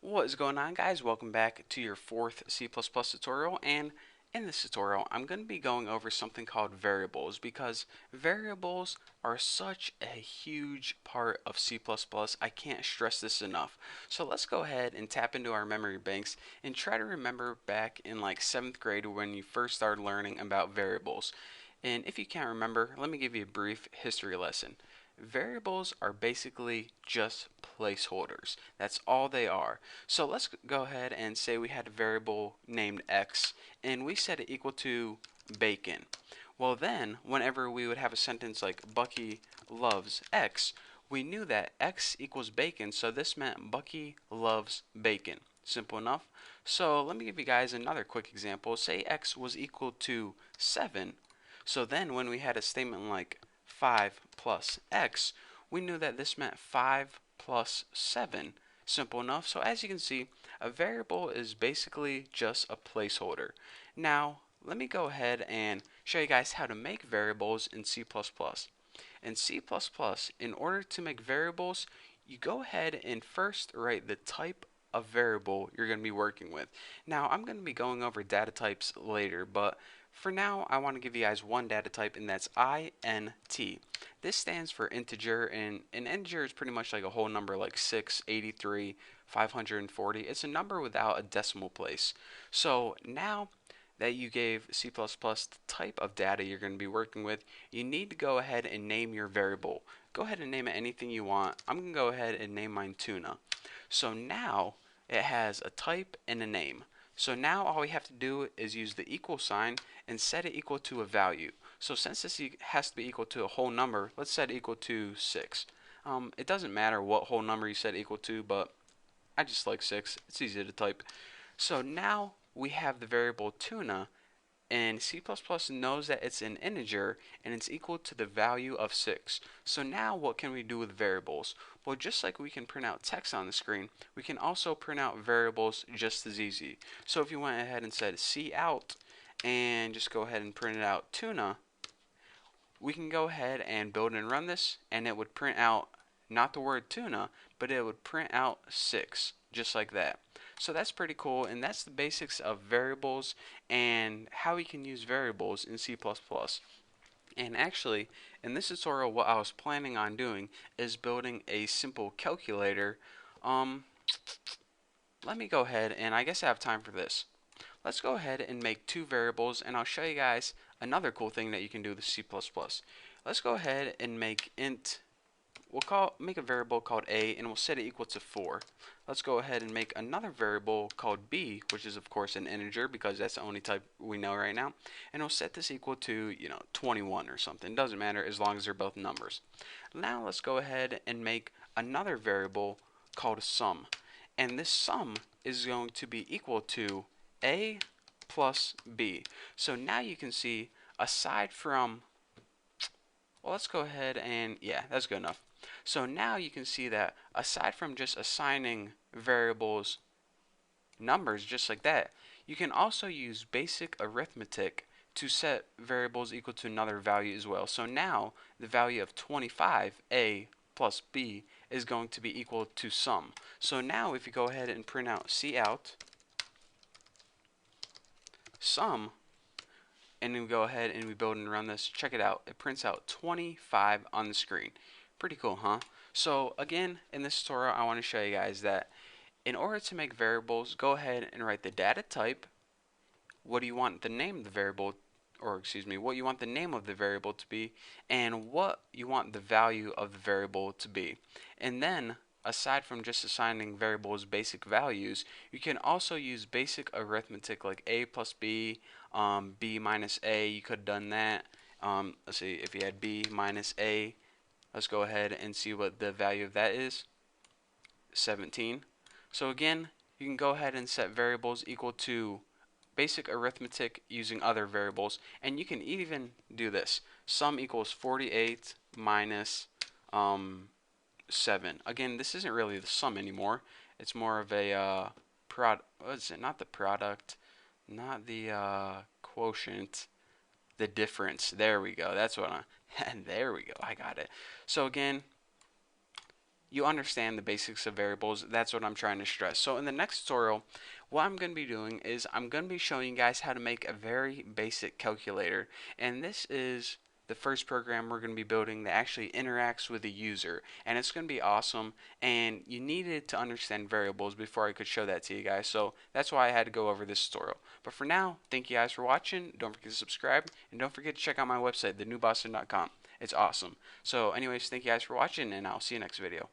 What is going on, guys? Welcome back to your fourth C++ tutorial, and in this tutorial I'm going to be going over something called variables, because variables are such a huge part of C++. I can't stress this enough. So let's go ahead and tap into our memory banks and try to remember back in like 7th grade when you first started learning about variables. And if you can't remember, let me give you a brief history lesson. Variables are basically just placeholders. That's all they are. So let's go ahead and say we had a variable named x and we set it equal to bacon. Well, then whenever we would have a sentence like Bucky loves x, we knew that x equals bacon, so this meant Bucky loves bacon. Simple enough. So let me give you guys another quick example. Say x was equal to 7. So then when we had a statement like 5 plus x, we knew that this meant 5 plus 7. Simple enough. So as you can see, a variable is basically just a placeholder. Now, let me go ahead and show you guys how to make variables in C++. In C++, in order to make variables, you go ahead and first write the type of variable you're going to be working with. Now, I'm going to be going over data types later, but for now, I want to give you guys one data type, and that's int. This stands for integer, and an integer is pretty much like a whole number like 6, 83, 540. It's a number without a decimal place. So now that you gave C++ the type of data you're going to be working with, you need to go ahead and name your variable. Go ahead and name it anything you want. I'm going to go ahead and name mine tuna. So now it has a type and a name. So now all we have to do is use the equal sign and set it equal to a value. So since this has to be equal to a whole number, let's set it equal to 6. It doesn't matter what whole number you set equal to, but I just like 6. It's easy to type. So now we have the variable tuna, and C++ knows that it's an integer and it's equal to the value of 6. So now what can we do with variables? Well, just like we can print out text on the screen, we can also print out variables just as easy. So if you went ahead and said cout and just go ahead and print it out tuna, we can go ahead and build and run this, and it would print out not the word tuna, but it would print out 6, just like that. So that's pretty cool, and that's the basics of variables and how we can use variables in C++. And actually, in this tutorial, what I was planning on doing is building a simple calculator. Um, Let me go ahead, and I guess I have time for this. Let's go ahead and make two variables, and I'll show you guys another cool thing that you can do with C++. Let's go ahead and make int. Make a variable called a, and we'll set it equal to 4. Let's go ahead and make another variable called b, which is of course an integer because that's the only type we know right now, and we'll set this equal to 21 or something. Doesn't matter as long as they're both numbers. Now let's go ahead and make another variable called sum, and this sum is going to be equal to a plus b. So now you can see, aside from, well, let's go ahead and, yeah, that's good enough. So now you can see that aside from just assigning variables numbers just like that, you can also use basic arithmetic to set variables equal to another value as well. So now the value of 25, a plus b, is going to be equal to sum. So now if you go ahead and print out cout sum, and we go ahead and we build and run this, check it out. It prints out 25 on the screen. Pretty cool, huh? So again, in this tutorial, I want to show you guys that in order to make variables, go ahead and write the data type. What do you want the name of the variable, or excuse me, what you want the name of the variable to be, and what you want the value of the variable to be. And then, aside from just assigning variables basic values, you can also use basic arithmetic like a plus b, b minus a. You could have done that. Let's see, if you had b minus a, let's go ahead and see what the value of that is. 17. So again, you can go ahead and set variables equal to basic arithmetic using other variables, and you can even do this. Sum equals 48 minus 7. Again, this isn't really the sum anymore. It's more of a what is it? Not the product, not the quotient, the difference. There we go. That's what I. There we go. I got it. So again, you understand the basics of variables. That's what I'm trying to stress. So in the next tutorial, what I'm going to be doing is I'm going to be showing you guys how to make a very basic calculator. And this is the first program we're going to be building that actually interacts with the user, and it's going to be awesome. And you needed to understand variables before I could show that to you guys, so that's why I had to go over this tutorial. But for now, thank you guys for watching. Don't forget to subscribe, and don't forget to check out my website, thenewboston.com. It's awesome. So anyways, thank you guys for watching, and I'll see you next video.